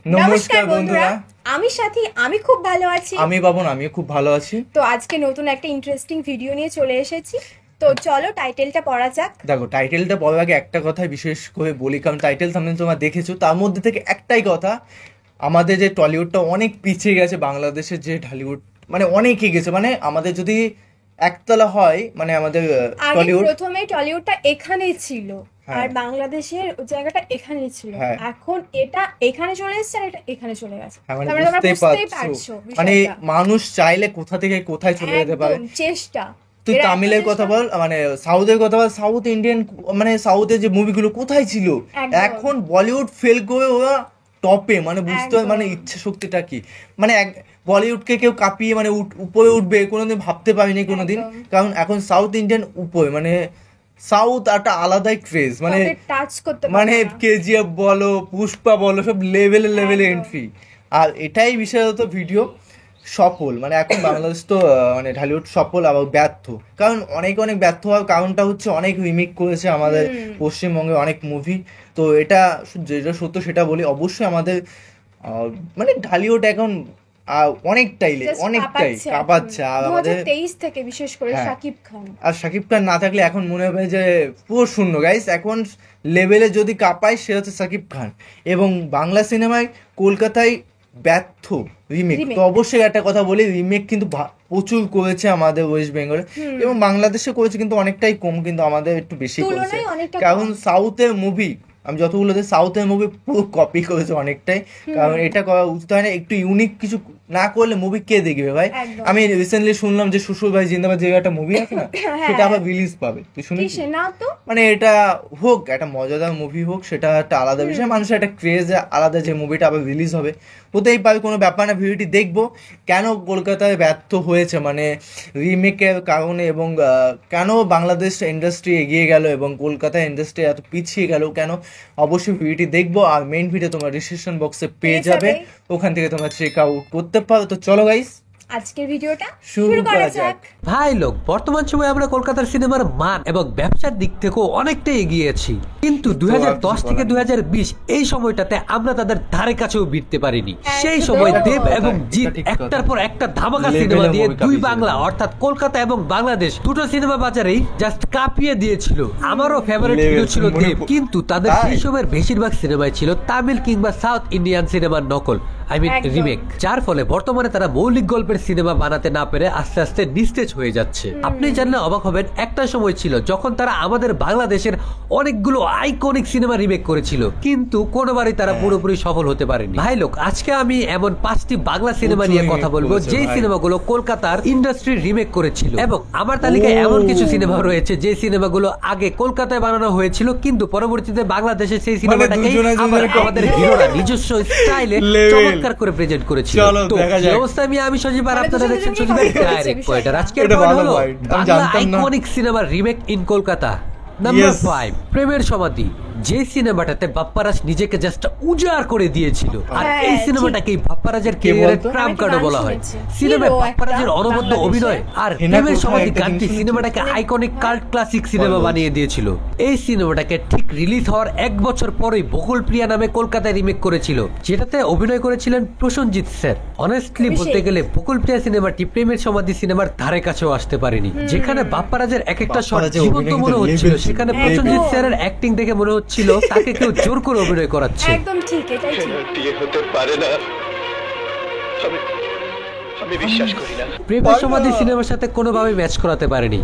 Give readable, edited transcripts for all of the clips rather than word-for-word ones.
নমস্কার বন্ধুরা, আমি সাথী, আমি খুব ভালো আছি। আমি বাবন, আমিও খুব ভালো আছি। তো আজকে নতুন একটা ইন্টারেস্টিং ভিডিও নিয়ে চলে এসেছি। তো চলো টাইটেলটা পড়া যাক। দেখো, টাইটেলটা পড়ার আগে একটা কথা বিশেষ করে বলি, কারণ টাইটেল সামনে তোমরা দেখেছো, তার মধ্যে থেকে একটাই কথা, আমাদের যে টলিউডটা অনেক পিছিয়ে গেছে, বাংলাদেশের যে ঢালিউড মানে অনেক এগিয়ে গেছে। মানে আমাদের যদি একতলা হয়, মানে আমাদের টলিউড, প্রথমে টলিউডটা এখানেই ছিল আর বাংলাদেশের জায়গাটা এখানেই ছিল। এখন এটা এখানে চলে এসেছে আর এটা এখানে চলে গেছে। বুঝতেই পারছো, মানে মানুষ চাইলে কোথা থেকে কোথায় চলে যেতে পারে। চেষ্টা, তুই তামিলের কথা বল, মানে সাউথের কথা বল, সাউথ ইন্ডিয়ান মানে সাউথের যে মুভিগুলো কোথায় ছিল, এখন বলিউড ফেল করে ওরা টপে। মানে বুঝতে হয় মানে ইচ্ছা শক্তিটা কি, মানে বলিউডকে কেউ কাঁপিয়ে মানে উপরে উঠবে কোনোদিন ভাবতে পারিনি কোনোদিন, কারণ এখন সাউথ ইন্ডিয়ান উপরে, মানে সাউথ একটা আলাদাই ক্রেজ, মানে মানে কেজিএফ বলো, পুষ্পা বলো, সব লেভেলে এন্ট্রি। আর এটাই বিশেষত ভিডিও সফল, মানে এখন বাংলাদেশ তো মানে ঢালিউড সফল আবার ব্যর্থ, কারণ অনেক ব্যর্থ হওয়ার কারণটা হচ্ছে অনেক রিমেক করেছে আমাদের পশ্চিমবঙ্গে অনেক মুভি। তো এটা যেটা সত্য সেটা বলি, অবশ্যই আমাদের মানে ঢালিউড এখন অনেকটাই কাঁপাচ্ছে। আর আমাদের 2023 থেকে বিশেষ করে শাকিব খান, আর শাকিব খান না থাকলে এখন মনে হবে যে পুরো শূন্য গাইস। এখন লেভেলে যদি কাঁপায় সে হচ্ছে শাকিব খান। এবং বাংলা সিনেমায় কলকাতায় ব্যর্থ রিমেক, তো অবশ্যই একটা কথা বলি, রিমেক কিন্তু প্রচুর করেছে আমাদের ওয়েস্ট বেঙ্গলে, এবং বাংলাদেশে করেছে কিন্তু অনেকটাই কম, কিন্তু আমাদের একটু বেশি করেছে। কারণ সাউথের মুভি, আমি যতগুলো সাউথের মুভি পুরো কপি করেছে অনেকটাই, কারণ এটা করা উচিত হয় না। একটু ইউনিক কিছু না করলে মুভি কে দেখবে ভাই? আমি রিসেন্টলি শুনলাম যে শ্বশুর ভাই জিন্দাবাদ যে একটা মুভি আছে না, সেটা আবার রিলিজ পাবে, তুই শুনিস? মানে এটা হোক, একটা মজাদার মুভি হোক, সেটা একটা আলাদা বিষয়, মানুষের একটা ক্রেজ আলাদা, যে মুভিটা আবার রিলিজ হবে, হতেই পারে, কোনো ব্যাপার না। ভিডিওটি দেখবো কেন কলকাতায় ব্যর্থ হয়েছে, মানে রিমেকের কারণে, এবং কেন বাংলাদেশ ইন্ডাস্ট্রি এগিয়ে গেল এবং কলকাতা ইন্ডাস্ট্রি এত পিছিয়ে গেল কেন, অবশ্যই ভিডিওটি দেখবো। আর মেইন ভিডিও তোমার ডিসক্রিপশন বক্সে পেয়ে যাবে, ওখান থেকে তোমরা চেক আউট করতে পারো। তো চলো গাইস, আজকের ভিডিওটা শুরু করা যাক। ভাই লোক, বর্তমান সময়ে আমরা কলকাতার সিনেমার মান এবং ব্যবসার দিক থেকেও অনেকটাই এগিয়ে আছি, কিন্তু 2010 থেকে 2020 এই সময়টাতে আমরা তাদের ধারে কাছেও ভিড়তে পারিনি। সেই সময় দেব এবং জিৎ একটার পর একটা ধামাকা সিনেমা দিয়ে দুই বাংলা অর্থাৎ কলকাতা এবং বাংলাদেশ দুটো সিনেমা বাজারেই জাস্ট কাঁপিয়ে দিয়েছিল। আমারও ফেভারিট হিরো ছিল দেব, কিন্তু তাদের সেই সময়ের বেশিরভাগ সিনেমায় ছিল তামিল কিংবা সাউথ ইন্ডিয়ান সিনেমার নকল, আই মিন রিমেক, যার ফলে বর্তমানে তারা মৌলিক গল্পের সিনেমা বানাতে না পেরে আস্তে আস্তে নিস্তেজ হয়ে যাচ্ছে। আপনি জানলে অবাক হবেন, একটা সময় ছিল যখন তারা আমাদের বাংলাদেশের অনেকগুলো আইকনিক সিনেমা রিমেক করেছিল, কিন্তু কোনোবারই তারা পুরোপুরি সফল হতে পারেনি। ভাই লোক, আজকে আমি এমন 5টি বাংলা সিনেমা নিয়ে কথা বলবো যেই সিনেমাগুলো কলকাতার ইন্ডাস্ট্রি রিমেক করেছিল, এবং আমার তালিকায় এমন কিছু সিনেমা রয়েছে যে সিনেমাগুলো আগে কলকাতায় বানানো হয়েছিল, কিন্তু পরবর্তীতে বাংলাদেশে সেই সিনেমাটাকে আমাদের হিরোরা নিজস্ব স্টাইলে চমৎকার করে প্রেজেন্ট করেছিল। তো এই অবস্থায় আমি সজীব, আর আপনারা দেখছেন সজীবের ডাইরেক্ট পয়েন্টার। আজকের পয়েন্ট হলো বাংলা আইকনিক সিনেমার রিমেক ইন কলকাতা। নাম্বার 5, প্রেমের সমাধি, যে সিনেমাটাতে বাপ্পারাজ নিজেকে জাস্ট উজাড় করে দিয়েছিল, আর এই সিনেমাটাকেই বাপ্পারাজের ক্যারিয়ারের ট্রাম্প কার্ডও বলা হয়। সিনেমায় বাপ্পারাজের অনবদ্য অভিনয় আর প্রেমের সমাধি গানটি সিনেমাটাকে আইকনিক কাল্ট ক্লাসিক সিনেমা বানিয়ে দিয়েছিল। এই সিনেমাটাকে ঠিক রিলিজ হওয়ার 1 বছর পরেই বকুল প্রিয়া নামে কলকাতায় রিমেক করেছিল, যেটাতে অভিনয় করেছিলেন প্রসেনজিৎ স্যার। অনেস্টলি বলতে গেলে বকুল প্রিয়া সিনেমাটি প্রেমের সমাধি সিনেমার ধারে কাছেও আসতে পারেনি। যেখানে বাপ্পারাজের এক একটা শট জীবন্ত মনে হচ্ছিল, সেখানে প্রসেনজিৎ স্যারের অ্যাক্টিং দেখে মনে হচ্ছিল তাকে কেউ জোর করে অভিনয় করাচ্ছে। একদম ঠিক, এটাই ঠিক। হতে পারে না, আমি বিশ্বাস করি না। প্রেমের সমাধি সিনেমার সাথে কোনোভাবে ম্যাচ করাতে পারেনি।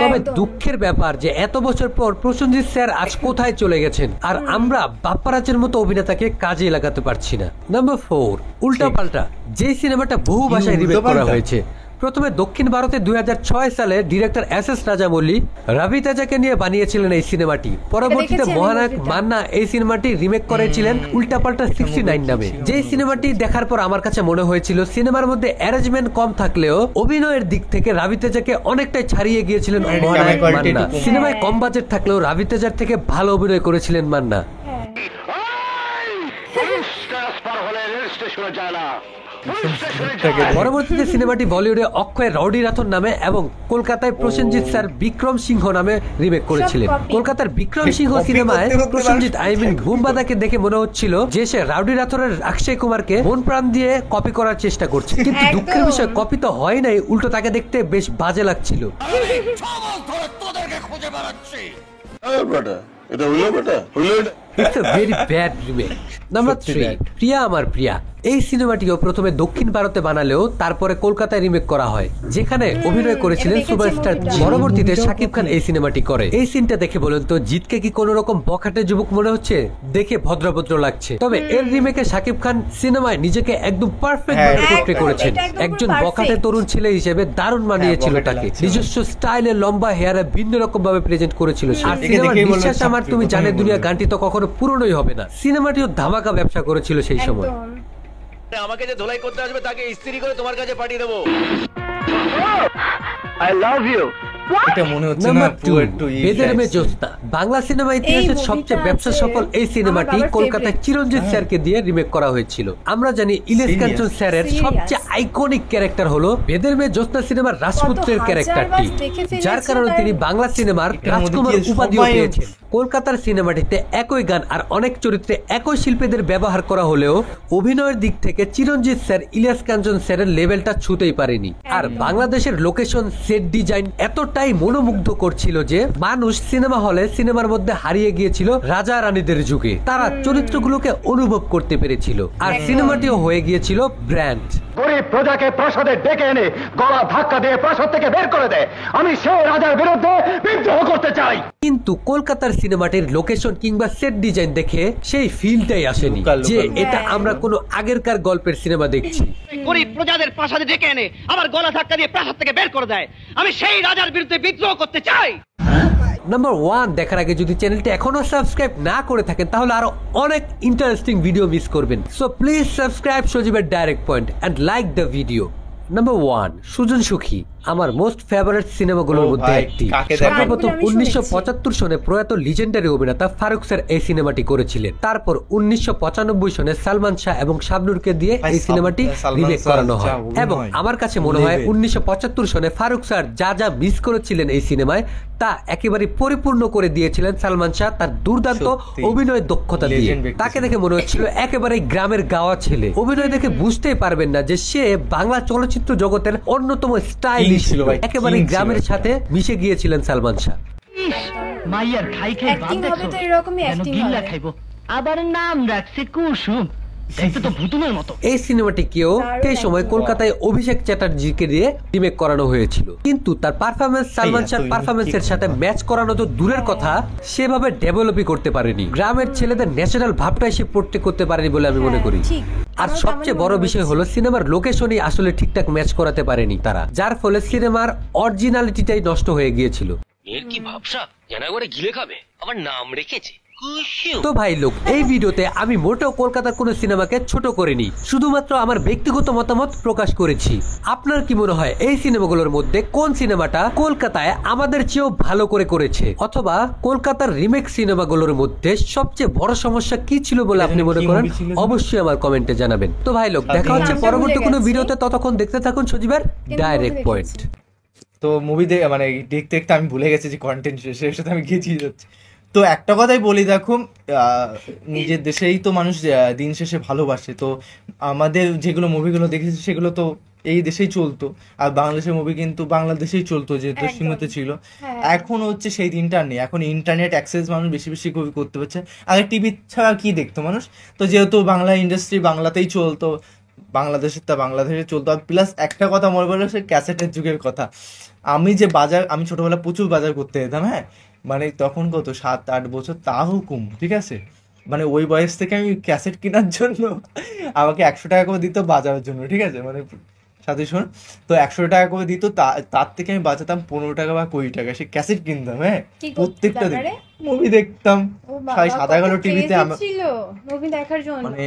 তবে দুঃখের ব্যাপার যে এত বছর পর প্রসেনজিৎ স্যার আজ কোথায় চলে গেছেন, আর আমরা বাপ্পারাজের মতো অভিনেতাকে কাজে লাগাতে পারছি না। নাম্বার 4, উল্টা পাল্টা, যে সিনেমাটা বহু ভাষায় রিমেক করা হয়েছে। প্রথমে দক্ষিণ ভারতে 2006 সালে ডিরেক্টর এস রাজামৌলি রবি তেজাকে নিয়ে বানিয়েছিলেন এই সিনেমাটি। পরবর্তীতে মহানায়ক মান্না এই সিনেমাটি রিমেক করেছিলেন উল্টাপাল্টা 69 নামে। যে সিনেমাটি দেখার পর আমার কাছে মনে হয়েছিল সিনেমার মধ্যে অ্যারেঞ্জমেন্ট কম থাকলেও অভিনয়ের দিক থেকে রবি তেজাকে অনেকটাই ছাড়িয়ে গিয়েছিলেন মহানায়ক মান্না। সিনেমায় কম বাজেট থাকলেও রবি তেজার থেকে ভালো অভিনয় করেছিলেন মান্না। পরবর্তীতে সিনেমাটি বলিউডে অক্ষয় রাউডি রাথোর নামে এবং কলকাতায় প্রসেনজিৎ স্যার বিক্রম সিংহ নামে রিমেক করেছিলেন। কলকাতার বিক্রম সিংহ সিনেমায় প্রসেনজিৎ বুমবাদাকে দেখে মনে হচ্ছিল যে সে রাউডি রাথোরের অক্ষয় কুমারকে মন প্রাণ দিয়ে কপি করার চেষ্টা করছে, কিন্তু দুঃখের বিষয় কপি তো হয় নাই, উল্টো তাকে দেখতে বেশ বাজে লাগছিল। It's a very bad remake. Number 3, প্রিয়া আমার প্রিয়া। এই সিনেমাটিও প্রথমে দক্ষিণ ভারতে বানালেও তারপরে কলকাতায় রিমেক করা হয়, যেখানে অভিনয় করেছিলেন সুপারস্টার জিৎ। পরবর্তীতে শাকিব খান এই সিনেমাটি করে। এই সিনটা দেখে বলেন তো জিৎকে কি কোন রকম বখাটে যুবক মনে হচ্ছে? দেখে ভদ্রভদ্র লাগছে, তবে এর রিমেকে শাকিব খান সিনেমায় নিজেকে একদম পারফেক্ট ভাবে পোর্ট্রে করেছেন। একজন বখাটে তরুণ ছেলে হিসেবে দারুণ মানিয়েছিল তাকে, নিজস্ব স্টাইলে লম্বা হেয়ারে ভিন্ন রকম ভাবে প্রেজেন্ট করেছিল। আর সিনেমার বিশ্বাস আমার তুমি জানে দুনিয়া গানটি তো কখনো পুরনোই হবে না। সিনেমাটিও ধামাকা ব্যবসা করেছিল সেই সময়। আমাকে যে ধোলাই করতে আসবে তাকে ইস্ত্রি করে তোমার কাছে পাঠিয়ে দেবো। I love you. এটা মনে হচ্ছে না নাম্বার 2, একটু বেদের মেয়ে জ্যোৎস্না। বাংলা সিনেমা ইতিহাসের সবচেয়ে ব্যবসা সফল এই সিনেমাটি কলকাতায় চিরঞ্জিত স্যারকে দিয়ে রিমেক করা হয়েছিল। আমরা জানি ইলিয়াস কাঞ্চন স্যারের সবচেয়ে আইকনিক ক্যারেক্টার হলো বেদের মেয়ে জ্যোৎস্না সিনেমার রাজপুত্রের ক্যারেক্টারটি, যার কারণে তিনি বাংলা সিনেমার রাজকুমার উপাধিও পেয়েছেন। কলকাতার সিনেমাটিতে একই গান আর অনেক চরিত্রে একই শিল্পীদের ব্যবহার করা হলেও অভিনয়ের দিক থেকে চিরঞ্জিত স্যার ইলিয়াস কাঞ্চন স্যারের লেভেলটা ছুঁতেই পারেনি। আর বাংলাদেশের লোকেশন, সেট ডিজাইন এতটাই মনোমুগ্ধ করছিল যে মানুষ সিনেমা হলে সিনেমার মধ্যে হারিয়ে গিয়েছিল রাজা রানীদের যুগে। তারা চরিত্রগুলোকে অনুভব করতে পেরেছিল, আর সিনেমাটিও হয়ে গিয়েছিল ব্র্যান্ড। গরিব প্রজাকে প্রাসাদে ডেকে এনে গলা ধাক্কা দিয়ে প্রাসাদ থেকে বের করে দেয়, আমি সেই রাজার বিরুদ্ধে বিদ্রোহ করতে চাই। কিন্তু কলকাতার সিনেমাটির লোকেশন কিংবা সেট ডিজাইন দেখে সেই ফিলটাই আসেনি যে এটা আমরা কোনো আগেরকার গল্পের সিনেমা দেখছি। গরিব প্রজাদের প্রাসাদে ডেকে এনে আবার গলা ধাক্কা দিয়ে প্রাসাদ থেকে বের করে দেয়, আমি সেই রাজার বিরুদ্ধে বিদ্রোহ করতে চাই। নাম্বার 1 দেখার আগে যদি চ্যানেলটি এখনো সাবস্ক্রাইব না করে থাকেন তাহলে আরো অনেক ইন্টারেস্টিং ভিডিও মিস করবেন। সো প্লিজ সাবস্ক্রাইব সজীবের direct point and like the video. Number 1, Sujon Sukhi আমার মোস্ট ফেভারিট সিনেমাগুলোর মধ্যে একটি। সর্বপ্রথম 1975 সনে প্রয়াত লিজেন্ডারি অভিনেতা ফারুক স্যার এই সিনেমাটি করেছিলেন। তারপর 1995 সনে সালমান শাহ এবং শাবনূরকে দিয়ে এই সিনেমাটি রিমেক করানো হয়, এবং আমার কাছে মনে হয় 1975 সনে ফারুক স্যার যা যা মিস করেছিলেন এই সিনেমায় তা একেবারে পরিপূর্ণ করে দিয়েছিলেন সালমান শাহ তার দুর্দান্ত অভিনয় দক্ষতা দিয়ে। তাকে দেখে মনে হচ্ছিল একেবারে গ্রামের গাওয়া ছেলে। অভিনয় দেখে বুঝতেই পারবেন না যে সে বাংলা চলচ্চিত্র জগতের অন্যতম স্টাইল ছিল, একেবারে গ্রামের সাথে মিশে গিয়েছিলেন সালমান শাহ। মাইয়ার খাই খাই বাদ অ্যাক্টিং হবে তো দেখছো, এরকমই যেন অ্যাক্টিং গিল্লা হবে। খাইবো, আবার নাম রাখছে কুসুম, দেখতে তো ভুতুমের মতো। এই সিনেমাটিকেও সেই সময় কলকাতায় অভিষেক চ্যাটার্জিকে দিয়ে রিমেক করানো হয়েছিল, কিন্তু তার পারফরমেন্স সালমান শাহর পারফরমেন্সের সাথে ম্যাচ করানো তো দূরের কথা, সেভাবে ডেভেলপই করতে পারেনি। গ্রামের ছেলেদের ন্যাচারাল ভাবটাই সে পোর্ট্রে করতে পারেনি বলে আমি মনে করি। আর সবচেয়ে বড় বিষয় হলো সিনেমার লোকেশনই আসলে ঠিকঠাক ম্যাচ করাতে পারেনি তারা, যার ফলে সিনেমার অরিজিনালিটিটাই নষ্ট হয়ে গিয়েছিল। এর কি ভাবসা, যেন একবারে গিলে খাবে, আবার নাম রেখেছে কুসুম। তো ভাই লোক, এই ভিডিওতে আমি মোটেও কলকাতার কোনো সিনেমাকে ছোট করিনি, শুধুমাত্র আমার ব্যক্তিগত মতামত প্রকাশ করেছি। আপনার কি মনে হয় এই সিনেমাগুলোর মধ্যে কোন সিনেমাটা কলকাতায় আমাদের চেয়েও ভালো করে করেছে, অথবা কলকাতার রিমেক সিনেমাগুলোর মধ্যে সবচেয়ে বড় সমস্যা কি ছিল বলে আপনি মনে করেন? অবশ্যই আমার কমেন্টে জানাবেন। তো ভাই লোক, দেখা হচ্ছে পরবর্তী কোনো ভিডিওতে, ততক্ষণ দেখতে থাকুন সজীবের ডাইরেক্ট পয়েন্ট। তো মুভি মানে দেখতে দেখতে আমি ভুলে গেছি যে কন্টেন্ট শেষের সাথে আমি গেছিয়ে যাচ্ছি। তো একটা কথাই বলি, দেখো নিজের দেশেই তো মানুষ দিন শেষে ভালোবাসে। তো আমাদের যেগুলো মুভিগুলো দেখেছি সেগুলো তো এই দেশেই চলতো, আর বাংলাদেশের মুভি কিন্তু বাংলাদেশেই চলতো, যেহেতু সীমিত ছিল। এখন হচ্ছে সেই দিনটা নেই, এখন ইন্টারনেট অ্যাক্সেস মানুষ বেশি বেশি করতে পারছে। আগে টিভি ছাড়া কি দেখতো মানুষ? তো যেহেতু বাংলা ইন্ডাস্ট্রি বাংলাতেই চলতো, বাংলাদেশের তা বাংলাদেশে চলতো। আর প্লাস একটা কথা মনে পড়লো, সে ক্যাসেটের যুগের কথা। আমি ছোটবেলা প্রচুর বাজার করতে যেতাম, হ্যাঁ, মানে তখন কত 7-8 বছর, তা হুকুম, ঠিক আছে, মানে ওই বয়স থেকে আমি ক্যাসেট কেনার জন্য আমাকে 100 টাকা করে দিত বাজারের জন্য, ঠিক আছে, মানে সাথে শোন, তো 100 টাকা করে দিত, তার থেকে আমি বাঁচাতাম 15 টাকা বা 20 টাকা, সে ক্যাসেট কিনতাম। হ্যাঁ, প্রত্যেকটা দিন মুভি দেখতাম, 7-11 টিভিতে মুভি দেখার জন্য, মানে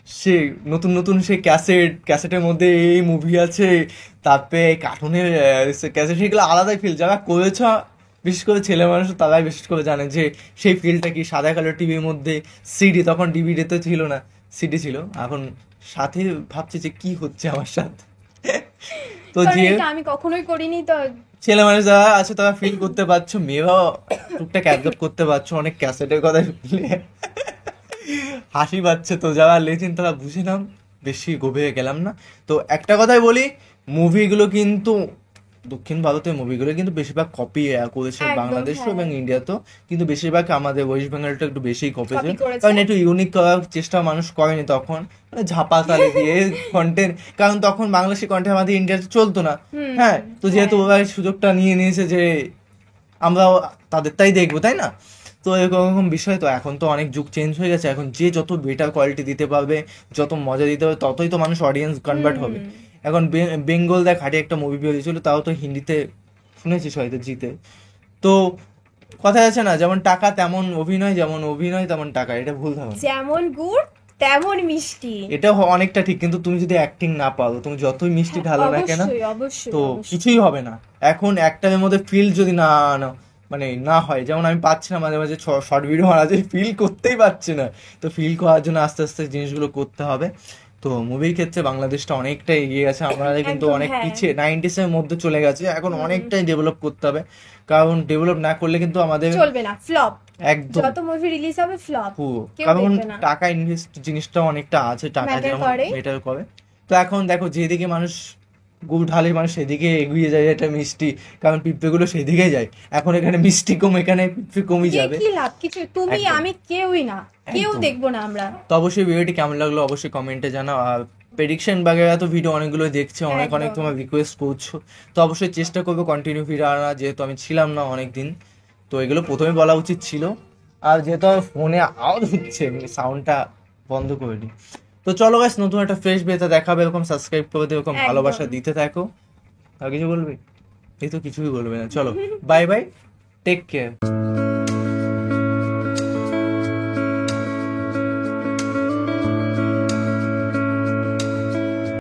সে নতুন নতুন সে ক্যাসেটের মধ্যে এই মুভি আছে, তারপরে কার্টুনের ক্যাসেট, সেগুলো আলাদাই ফিল। যারা করেছ, বিশেষ করে ছেলে মানুষ, তারাই বিশেষ করে জানে যে সেই ফিলটা কি। সাদা কালো টিভির মধ্যে সিডি, তখন ডিভিডিতে ছিল না, সিডি ছিল, এখন সাথে ভাবছে যে কি হচ্ছে আমার সাথে। তো কারণ যে এটা আমি কখনোই করিনি, তো ছেলে মানুষ যারা আছে তারা ফিল করতে পারছো, মেয়েরাও টুকটাক অ্যাবজর্ব করতে পারছো অনেক ক্যাসেটের কথা শুনলে হাসি পাচ্ছে। তো যারা লেজেন্ড তারা বুঝে নাম, বেশি গভীরে গেলাম না। তো একটা কথাই বলি, মুভিগুলো কিন্তু দক্ষিণ ভারতের মুভিগুলো কিন্তু বেশিরভাগ কপি করেছে একদম, বাংলাদেশও হ্যাঁ। এবং ইন্ডিয়াতেও, কিন্তু বেশিরভাগ আমাদের ওয়েস্ট বেঙ্গলটা একটু বেশি কপেছে, Copy করেছে। কারণ একটু ইউনিক করার চেষ্টা মানুষ করেনি তখন, মানে ঝাপা তালে দিয়ে কন্টেন্ট, কারণ তখন বাংলাদেশি কন্টেন্ট আমাদের ইন্ডিয়াতে চলতো না। হ্যাঁ, তো যেহেতু ওরা এই সুযোগটা নিয়ে নিয়েছে যে আমরাও তাদেরটাই দেখবো, তাই না? তো এরকম বিষয়। তো এখন তো অনেক যুগ চেঞ্জ হয়ে গেছে, এখন যে যত বেটার কোয়ালিটি দিতে পারবে, যত মজা দিতে পারবে, ততই তো মানুষ অডিয়েন্স কনভার্ট হবে। এখন বেঙ্গল দেখ হাটে একটা মুভি বেরিয়েছিল, তাও তো হিন্দিতে শুনেছিস হয়তো জিতে। তো কথা আছে না, যেমন টাকা তেমন অভিনয়, যেমন অভিনয় তেমন টাকা, এটা ভুল ধারণা। যেমন গুড় তেমন মিষ্টি। এটা অনেকটা ঠিক, কিন্তু তুমি যদি অ্যাক্টিং না পারো, তুমি যতই মিষ্টি ঢালো না কেন, অবশ্যই অবশ্যই তো অবশ্যই। কিছুই হবে না। এখন একটার মধ্যে ফিল যদি না মানে না হয়, যেমন আমি পাচ্ছি না মাঝে মাঝে শর্ট ভিডিও মাঝে ফিল করতেই পারছি না, তো ফিল করার জন্য আস্তে আস্তে জিনিসগুলো করতে হবে। তো মুভির ক্ষেত্রে বাংলাদেশটা অনেকটা এগিয়ে গেছে, আমাদের কিন্তু একদম, অনেক হ্যাঁ। পিছিয়ে 90s এর মধ্যে চলে গেছে, এখন অনেকটাই ডেভেলপ করতে হবে, কারণ ডেভেলপ না করলে কিন্তু আমাদের চলবে না, ফ্লপ। একদম যত মুভি রিলিজ হবে ফ্লপ, কেউ কারণ দেখবে না। টাকা ইনভেস্ট জিনিসটা অনেকটা আছে, টাকা Matter যেমন করে। মেটার করে। তো এখন দেখো যেদিকে মানুষ গুড় ঢালে, মানুষ সেদিকে এগিয়ে যায়, এটা মিষ্টি, কারণ পিঁপড়েগুলো সেদিকে যায়। এখন এখানে মিষ্টি কম, এখানে পিঁপড়ে কমই কে যাবে। কি লাভ, কিছু তুমি একদম। আমি কেউই না, কেউ একদম। দেখবো না আমরা। তো অবশ্যই ভিডিওটি কেমন লাগলো অবশ্যই কমেন্টে জানাও, আর প্রেডিকশন বাগেরা তো ভিডিও অনেকগুলো দেখছে, অনেক একদম। অনেক তোমার রিকোয়েস্ট করছো, তো অবশ্যই চেষ্টা করবো কন্টিনিউ ভিডিও আনা, যেহেতু আমি ছিলাম না অনেক দিন, তো এগুলো প্রথমে বলা উচিত ছিল। আর যেহেতু আমার ফোনে আওয়াজ হচ্ছে, সাউন্ডটা বন্ধ করে দিই। তো চলো গাইস, নতুন একটা ফ্রেশ ভিডিওতে দেখাবে, এরকম সাবস্ক্রাইব করে দিও, এরকম একদম। ভালোবাসা দিতে থাকো। আর কিছু বলবি? এই তো কিছুই বলবে না, চলো বাই বাই, টেক কেয়ার।